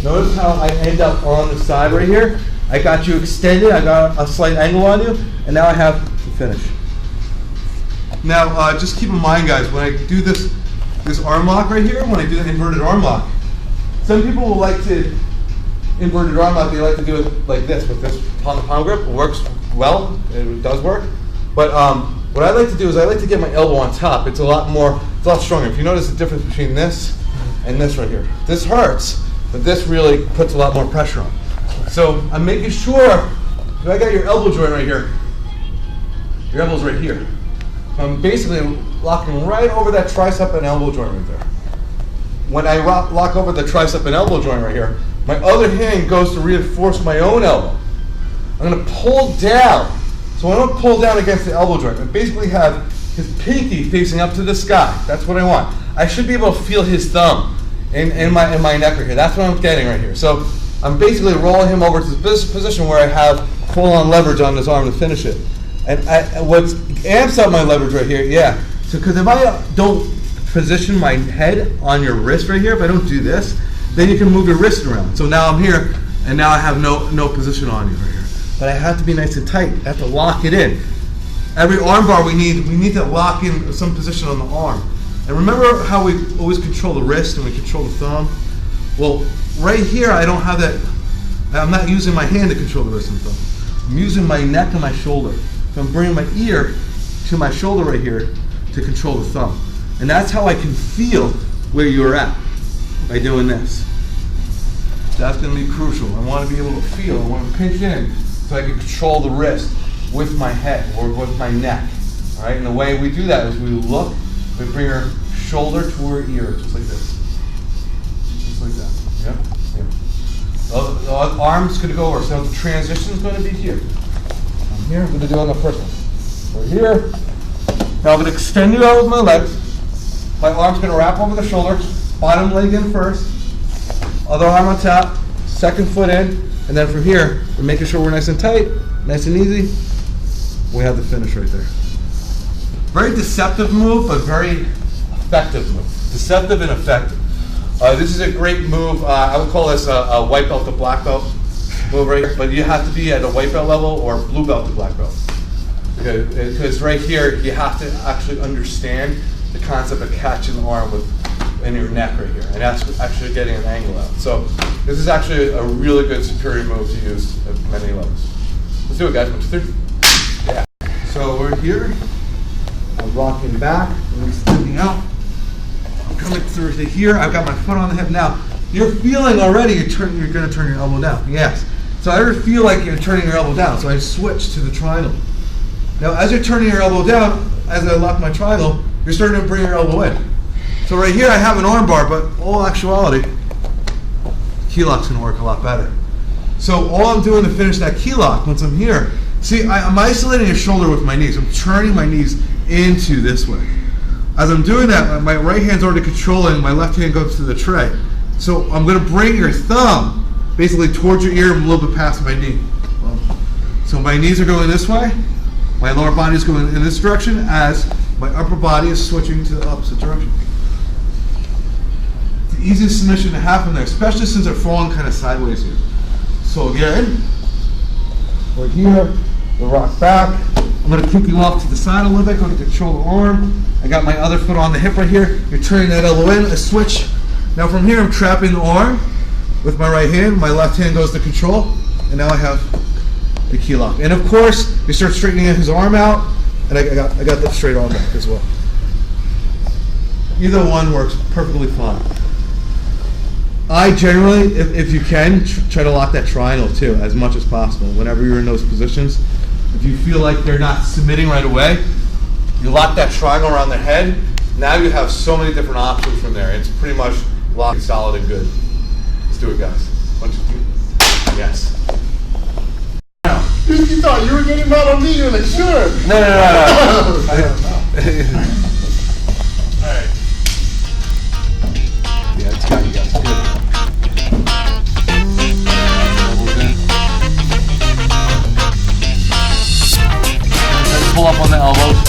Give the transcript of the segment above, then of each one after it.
Notice how I end up on the side right here. I got you extended, I got a slight angle on you, and now I have the finish. Now, just keep in mind, guys, when I do this arm lock right here, when I do the inverted arm lock, some people will like to, inverted arm lock, they like to do it like this, with this palm-to-palm grip. It works well, it does work. But what I like to do is I like to get my elbow on top. It's a lot stronger. If you notice the difference between this and this right here. This hurts, but this really puts a lot more pressure on. So I'm making sure, if I got your elbow joint right here, your elbow's right here. I'm basically locking right over that tricep and elbow joint right there. When I lock over the tricep and elbow joint right here, my other hand goes to reinforce my own elbow. I'm going to pull down. So I don't pull down against the elbow joint. I basically have his pinky facing up to the sky. That's what I want. I should be able to feel his thumb in my neck right here. That's what I'm getting right here. So I'm basically rolling him over to this position where I have full-on leverage on his arm to finish it. And what amps up my leverage right here, yeah. So because if I don't position my head on your wrist right here, if I don't do this, then you can move your wrist around. So now I'm here, and now I have no position on you right here. But I have to be nice and tight. I have to lock it in. Every arm bar we need to lock in some position on the arm. And remember how we always control the wrist and we control the thumb? Well, right here I don't have that. I'm not using my hand to control the wrist and thumb. I'm using my neck and my shoulder. So I'm bringing my ear to my shoulder right here to control the thumb. And that's how I can feel where you're at by doing this. That's going to be crucial. I want to be able to feel. I want to pinch in so I can control the wrist with my head or with my neck. All right. And the way we do that is we look, we bring our shoulder to our ear, just like this, just like that. Yep. Yep. The arm's going to go over. So the transition is going to be here. I'm here. I'm going to do it on the first one. We're here. Now I'm going to extend it out with my legs. My arm's going to wrap over the shoulder. Bottom leg in first. Other arm on top. Second foot in. And then from here, we're making sure we're nice and tight, nice and easy. We have the finish right there. Very deceptive move, but very effective move. Deceptive and effective. This is a great move. I would call this a white belt to black belt move right here. But you have to be at a white belt level or blue belt to black belt. Because right here, you have to actually understand the concept of catching the arm in your neck right here. And that's actually getting an angle out. So this is actually a really good superior move to use at many levels. Let's do it, guys. 1, 2, 3. Yeah. So we're here. I'm rocking back. I'm extending out. I'm coming through to here. I've got my foot on the hip. Now, you're feeling already you're going to turn your elbow down. Yes. So I already feel like you're turning your elbow down. So I switch to the triangle. Now, as you're turning your elbow down, as I lock my triangle, you're starting to bring your elbow in. So right here, I have an arm bar, but all actuality, key lock's going to work a lot better. So all I'm doing to finish that key lock, once I'm here, see, I'm isolating your shoulder with my knees. I'm turning my knees into this way. As I'm doing that, my right hand's already controlling, my left hand goes to the tray. So I'm going to bring your thumb basically towards your ear and a little bit past my knee. So my knees are going this way. My lower body is going in this direction as my upper body is switching to the opposite direction. The easiest submission to happen there, especially since they're falling kind of sideways here. So again, we're here, we'll rock back. I'm going to kick you off to the side a little bit, go to control the arm. I got my other foot on the hip right here. You're turning that elbow in, a switch. Now from here, I'm trapping the arm with my right hand. My left hand goes to control, and now I have the key lock. And of course, you start straightening his arm out, and I got the straight arm back as well. Either one works perfectly fine. I generally, if you can, try to lock that triangle too, as much as possible. Whenever you're in those positions, if you feel like they're not submitting right away, you lock that triangle around their head. Now you have so many different options from there. It's pretty much locked, solid, and good. Let's do it, guys. 1, 2, 3. Yes. You thought you were getting mad on me? You're like, sure. No. I don't know. All right. Yeah, it's got you guys. Good. Pull up on the elbows.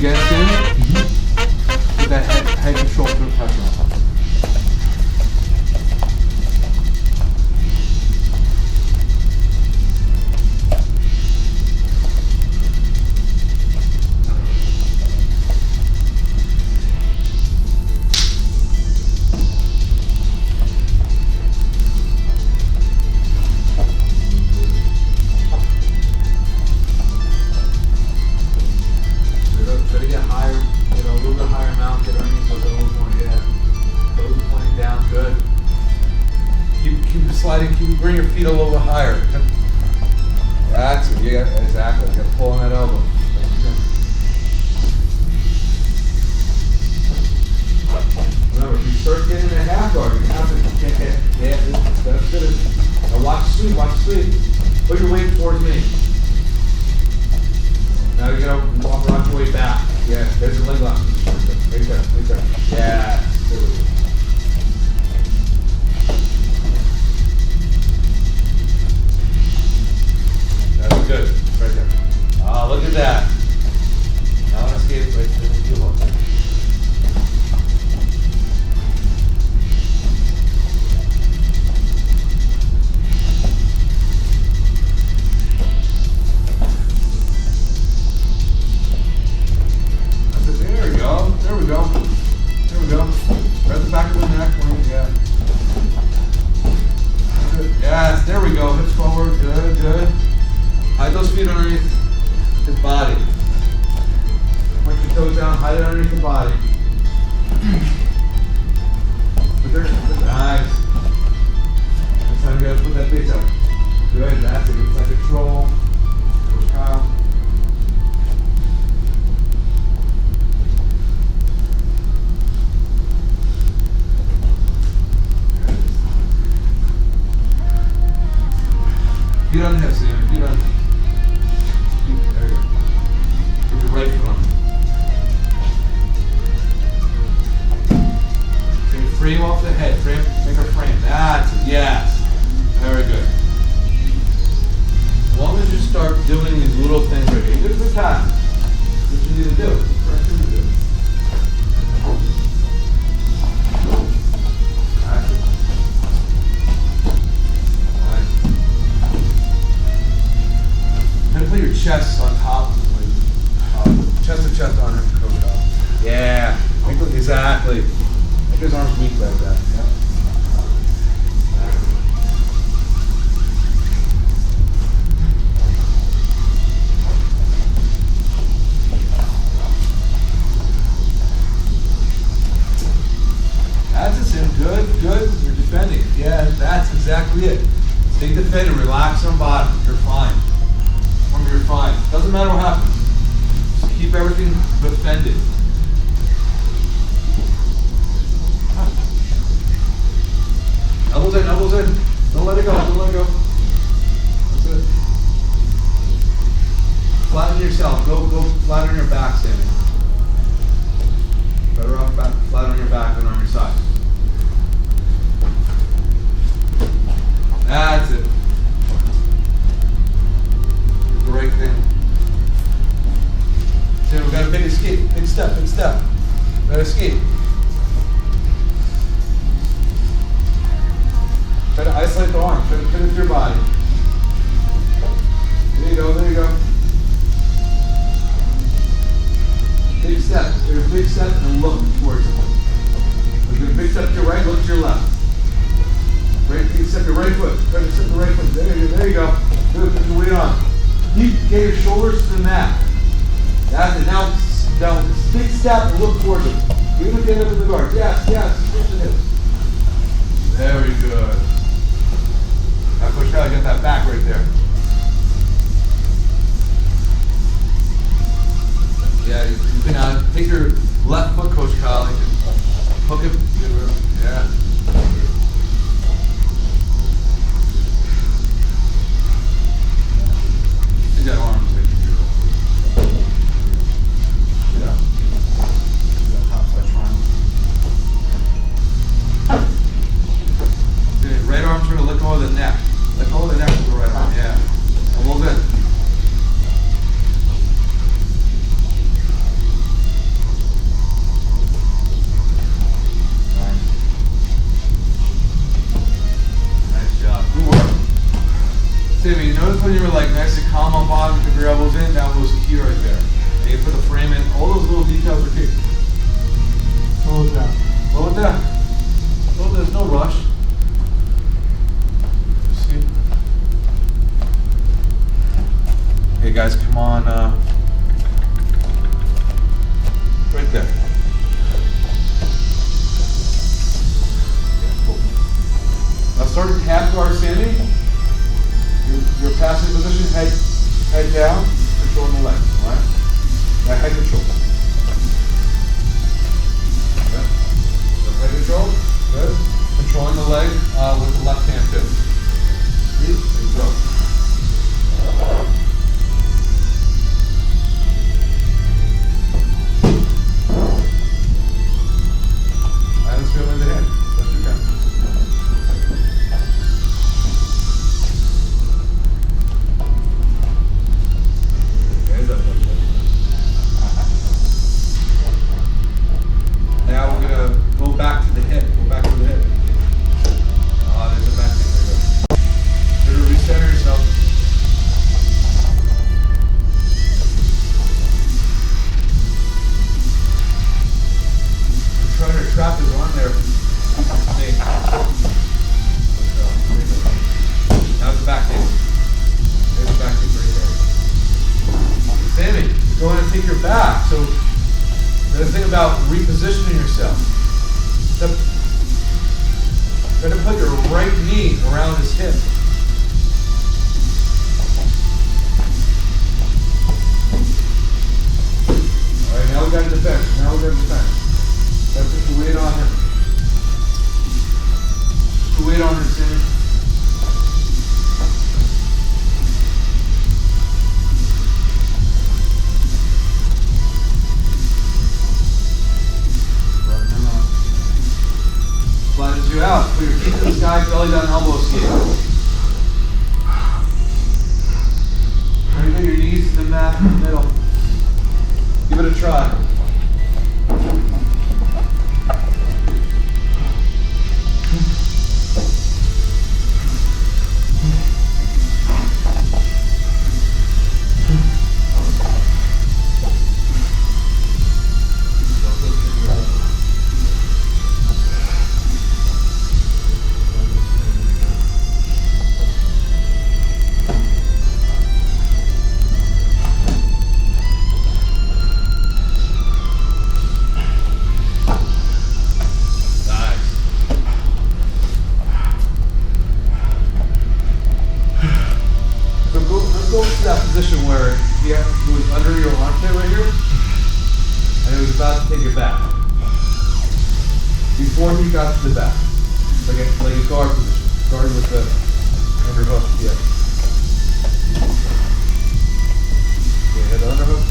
Again, Sammy. With that head and shoulder pressure on. Try to get higher, a little bit higher mount, get underneath those elbows more, yeah. Toes are pointing down, good. Keep sliding, bring your feet a little bit higher. That's it, yeah, exactly. You gotta pull on that elbow. Remember, if you start getting a half guard, you have to that's good. Now watch the sweep, Put your weight towards me. Now you gotta rock your way back. Yeah, there's your leg lock. Right there. Yeah, there we go. That's good, right there. Ah, look at that. Now let's get right to the heel up. There we go. Right at the back of the neck. Yeah. Good. Yes, there we go. Hips forward. Good. Hide those feet underneath his body. Point your toes down. Hide it underneath the body. Nice. This time you gotta put that base up. Good. That's it. It's like control. Coach Kyle. Feet on the hips, Sam. Feet on the hips. There you go. Put your right foot on. Take a frame off the head. Make a frame. That's it. Yes. Very good. As long as you start doing these little things right here, good for that. That's what you need to do. That's the correct thing to do. Put your chest on top, chest to chest on it. Yeah, exactly. Make his arms weak like that. Yep. That's it, Sim. Good. You're defending. Yeah, that's exactly it. Stay defended. Relax on bottom. You're fine. You're fine. Doesn't matter what happens. Just keep everything defended. Elbows in. Don't let it go. That's it. Flatten yourself. Go flat on your back, Sammy. Better off flat on your back than on your side. That's it. The right thing. So we got a big escape, big step. Got to escape. Try to isolate the arm. Try to fit it with your body. There you go. Big step. Take a big step and look towards it. Take a big step to your right, look to your left. Right, step your right foot. Try to step the right foot. There you go. Good, put your weight on. You get your shoulders to the mat. That's it. Now big step and look towards it. Even if you end up in the guard. Yes. Push the hips. Very good. Now Coach Kyle, get that back right there. Yeah, you can take your left foot, Coach Kyle, and hook it. Yeah. He's got arms right here. Yeah. That top side triangle. Okay, right arm's going to let go of the neck. Let go of the neck with the right arm. Yeah. A little bit. Sammy, notice when you were like nice and calm on bottom, you put your elbows in, that was key right there. And you put the frame in, all those little details are key. Slow it down. Slow it down. Well, there's no rush. See? Hey guys, come on, right there. Yeah, cool. Now start at half guard standing. Your passing position, head down, controlling the leg, alright? Now head control. Good. So head control, good. Controlling the leg with the left hand too. See? There you go. And let's feel in the hand. Best you can. Now we're gonna go back to the hip. Go back to the hip. Ah, there's the back thing. There you go. Try to recenter yourself. I'm trying to trap his arm there. Hey. Now the back knee. There's the back knee right there. Sammy, you're going to take your back. So the thing about repositioning yourself. You're going to put your right knee around his hip. Alright, now we got to defend. Now we got to defend. Let's put the weight on him. Put the weight on him, Sammy. Flattens you out. Put your feet to the sky, belly down, elbows here. Try to get your knees to the mat in the middle. Give it a try. Where he was under your armpit right here, and he was about to take it back. Before he got to the back, like a guard position, guard with the underhook. Yeah. Okay, hit the underhook.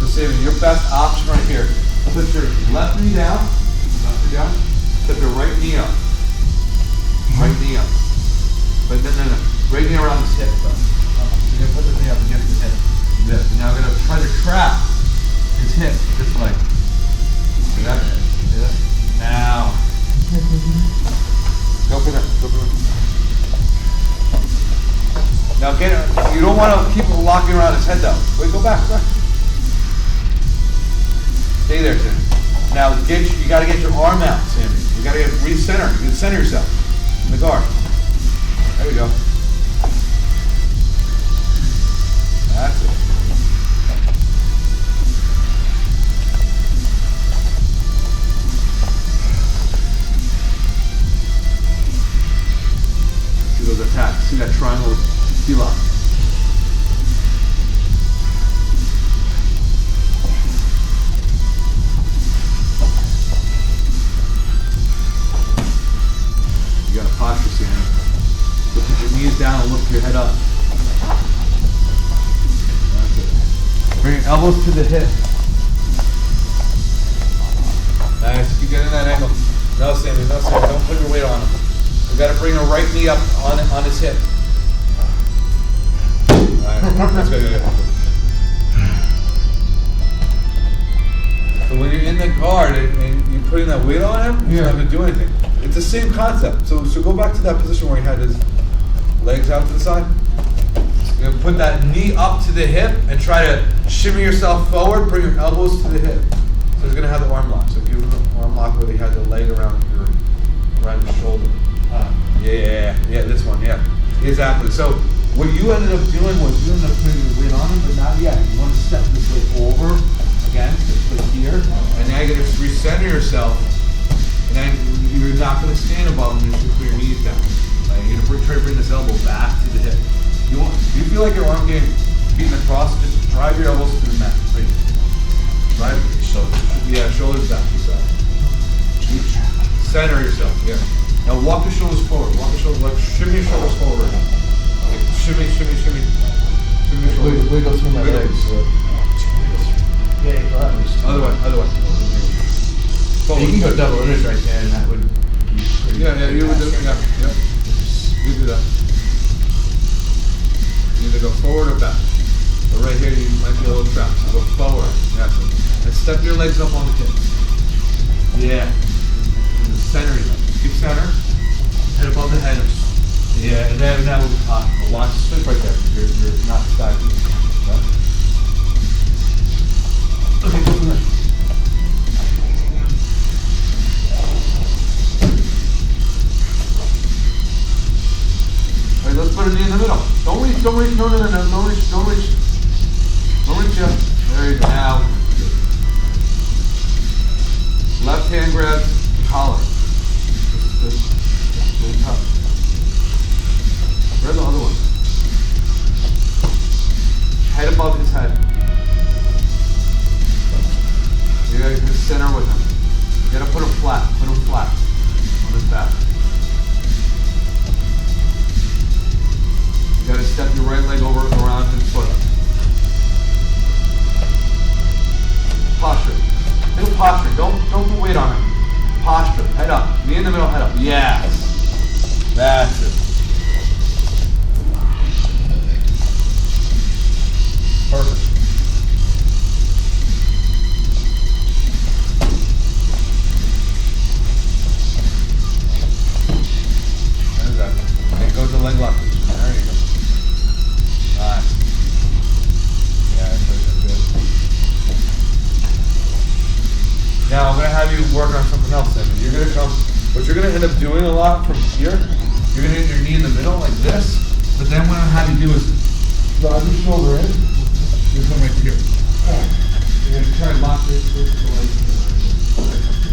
So, Sammy, your best option right here: put your left knee down, put your right knee up, but no, right knee around his hip though. You're going to put the knee up against his hip. This. And now I'm going to try to trap his hip this way. See that? See that? Now. Go for that. Go for that. Now get it. You don't want to keep locking around his head though. Wait, go back. Stay there, Sammy. Now you got to get your arm out, Sammy. You got to recenter. You can center yourself in the guard. There we go. That's it. See those attacks. See that triangle D-lock. You got a posture, Sammy. Look at your knees down and lift your head up. Bring your elbows to the hip. Nice. Keep getting that angle. No, Sammy. Don't put your weight on him. You got to bring your right knee up on his hip. All right. That's good. So when you're in the guard and you're putting that weight on him, you're not going to do anything. It's the same concept. So go back to that position where he had his Legs out to the side. You're gonna put that knee up to the hip and try to shimmy yourself forward. Bring your elbows to the hip. So he's gonna have the arm lock. So give him the arm lock where he had the leg around your shoulder. Yeah, this one, yeah. Exactly. So what you ended up doing was you ended up putting your weight on him, but not yet. You want to step this leg over again, this foot here, and now you're gonna recenter yourself, and then you're not gonna stand above him. You're just gonna put your knees down. You're gonna try to bring this elbow back to the hip. You feel like your arm getting beaten across, just drive your elbows to the mat. Right? Drive shoulders. Yeah, shoulders back to the side. Center yourself, yeah. Now walk your shoulders forward. Walk your shoulders, like shimmy your shoulders forward. Like shimmy. Shimmy your shoulders. Wiggle through my legs. Yeah, go ahead. Other way. Forward. You can go double unders right there, and that would be pretty. Yeah, you would do it. Yeah. You do that. You either go forward or back. But right here, you might be a little trapped. So go forward. That's it. And step your legs up on the hips. Yeah. And center your legs. Keep center. Head above the head. Yeah, and then that will be possible. Watch the switch right there. You're not side. Okay? Okay, go from there. Alright, let's put a knee in the middle. Don't reach, no, don't reach yet. There you go. Now, left hand grabs collar. Just up. Where's the other one? Head above his head. You gotta get the center with him. You gotta put him flat on his back. You gotta step your right leg over around his foot. Posture. Little posture. Don't put weight on him. Posture. Head up. Knee in the middle, head up. Yes. That's it. Perfect. There's that. Okay, go to leg lock. There you go. Nice. Yeah, that's good. Now I'm gonna have you work on something else then. You're gonna come, what you're gonna end up doing a lot from here, you're gonna hit your knee in the middle like this, but then what I'm gonna have you do is drive your shoulder in, you come right here. You're gonna try and lock this leg,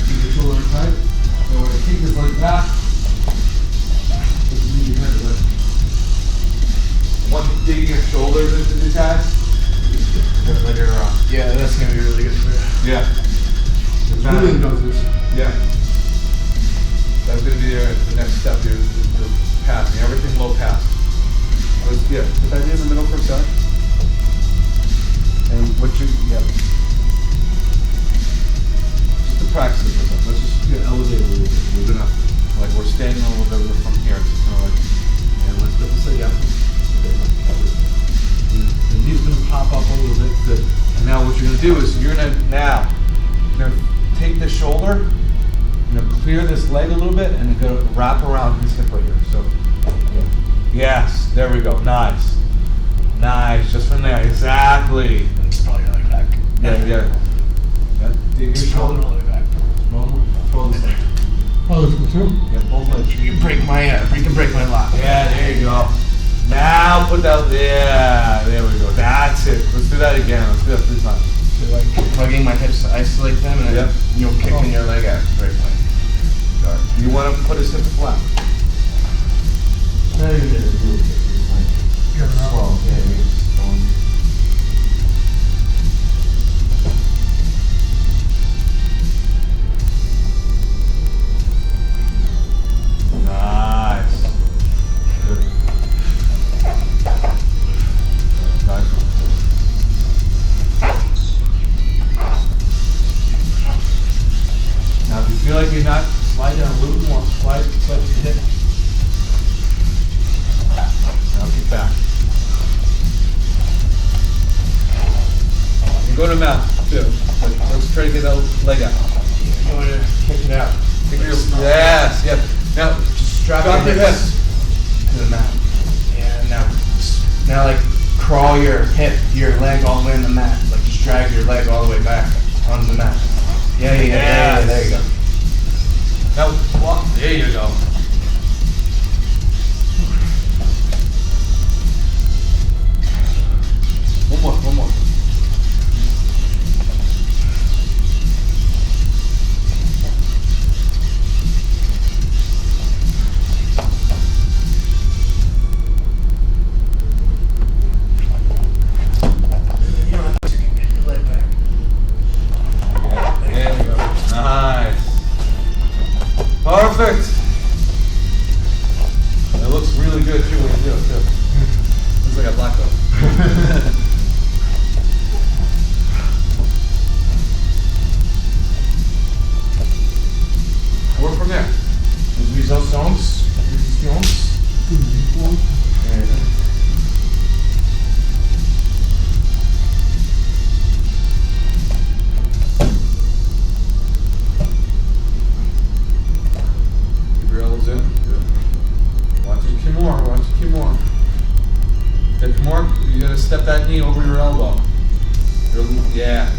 keep your shoulder tight. So we're gonna keep this leg back. Once you dig your shoulders into these guys, let your Yeah, that's gonna be really good for you. yeah. Julian knows this. Yeah. That's gonna be the next step here. Is passing everything low pass. Yeah. Put that in the middle for a sec. And what you just to practice it for a second. Let's just elevate a little bit. We're gonna we're standing on whatever from here. It's just kind of and let's put this again. The knee's gonna pop up a little bit. Good. And now what you're gonna do is you're gonna take the shoulder, clear this leg a little bit, and go wrap around his hip right here. So, yeah. Yes, there we go. Nice, just from there. Exactly. Sprawl your leg back. Yeah. Dig your Sprawl shoulder. your leg back. Sprawl this leg. Oh, this one too? Yeah, both legs. You can break my lock. Yeah, there you go. Now put that. Yeah, there we go. That's it. Let's do that again. Let's do that 3 times. So like plugging my hips to isolate them, and then you're kicking your leg out. Break my. You want to put his hips flat. There you go. Get it out. Nice. Good. Nice. Now, if you feel like you're not, slide down a little more. Slide your hip. Now kick back. You go to mount too. Let's try to get that leg out. You want to kick it out. Yes. Now just drop your hips to the mat. Now like crawl your leg all the way in the mat. Like just drag your leg all the way back onto the mat. Yeah, there you go. Now, walk. There you go. One more. You don't have to get your leg back. There you go. Nice. Perfect. That looks really good too when you do it too. Looks like a black belt. Work from there. Resistance. Keep your elbows in. Good. Watch your Kimura. That Kimura, you gotta step that knee over your elbow. Yeah.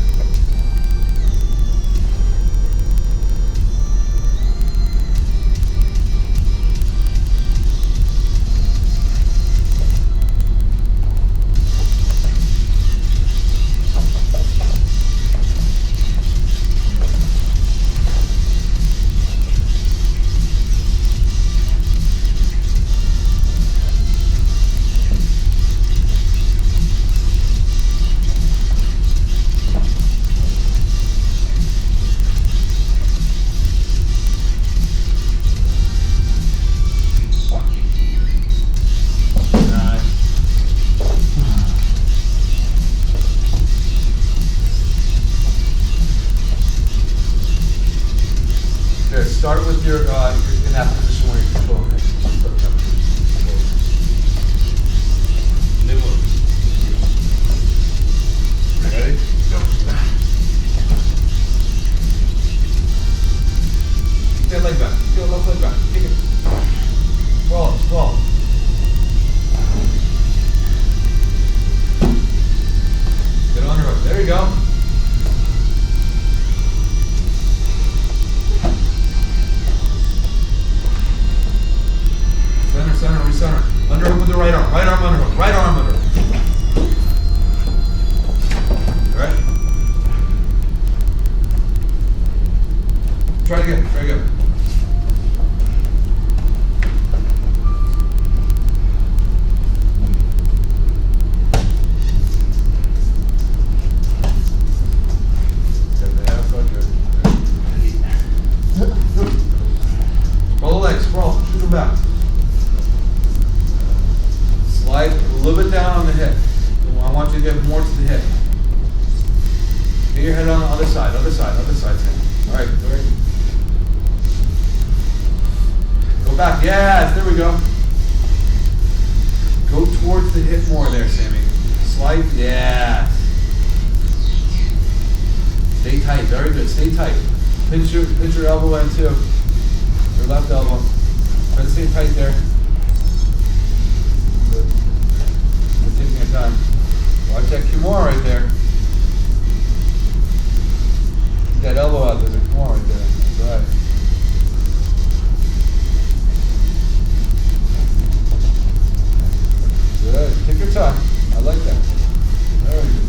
Here, start with your, in that position where you're controlling it. New move. Ready? Go. Keep that leg back. Keep that left leg back. Kick it. Sprawl. Get on her. There you go. Center, recenter. Underhook with the right arm. Right arm underhook. Right arm underhook. Alright? Try it again. Get the half foot, good. Roll the legs, sprawl, shoot them back. Slide a little bit down on the hip. I want you to get more to the hip. Get your head on the other side, Sam. All right. Go back, yes, there we go. Go towards the hip more there, Sammy. Slide, yeah. Stay tight, very good, stay tight. Pinch your elbow in too. Your left elbow. Try to stay tight there. Good. You're taking your time. Watch that Kimura right there. Keep that elbow out, there's a Kimura right there. That's right. Good. Take your time. I like that. Very good.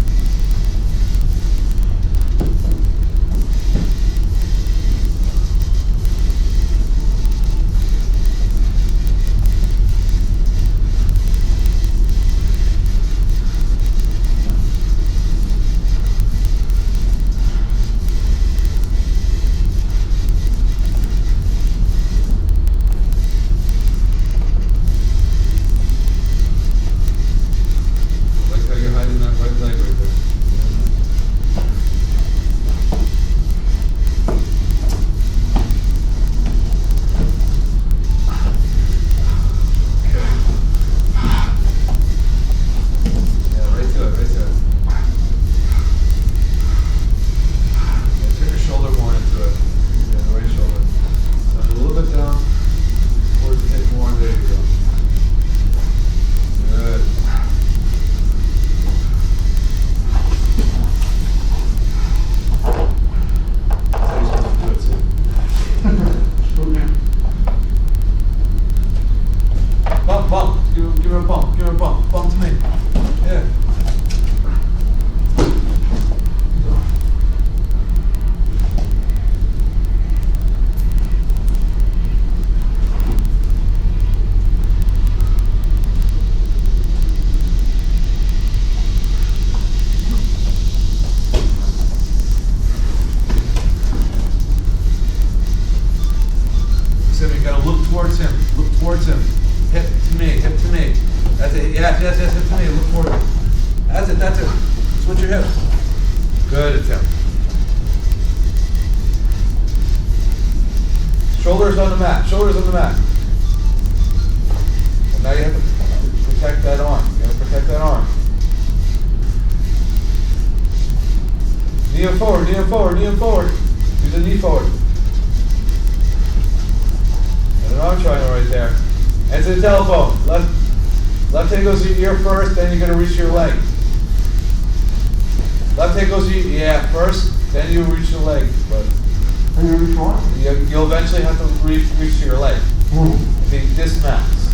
bump. Give her a bump. Give her a bump. Bump to me. Yeah. You gotta look towards him. Look towards him. Hip to me. Hip to me. That's it. Yes. Hip to me. Look towards him. That's it. That's it. Switch your hips. Good attempt. Shoulders on the mat. Shoulders on the mat. And now you have to protect that arm. You gotta protect that arm. Knee him forward. Knee him forward. Knee him forward. Do the knee forward. An arm triangle right there. And to the telephone. Left hand goes to your ear first, then you're going to reach your leg. Left hand goes to your ear first, then you reach your leg. But And you reach one? you'll eventually have to reach to your leg. If he dismounts.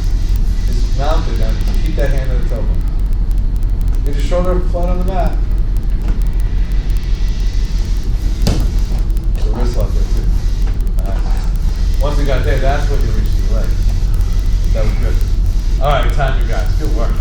Dismounted, then keep that hand on the telephone. Get your shoulder flat on the mat. The wrist left there too. Once you got there, that's when you reach your leg. That was good. All right, time you guys. Good work.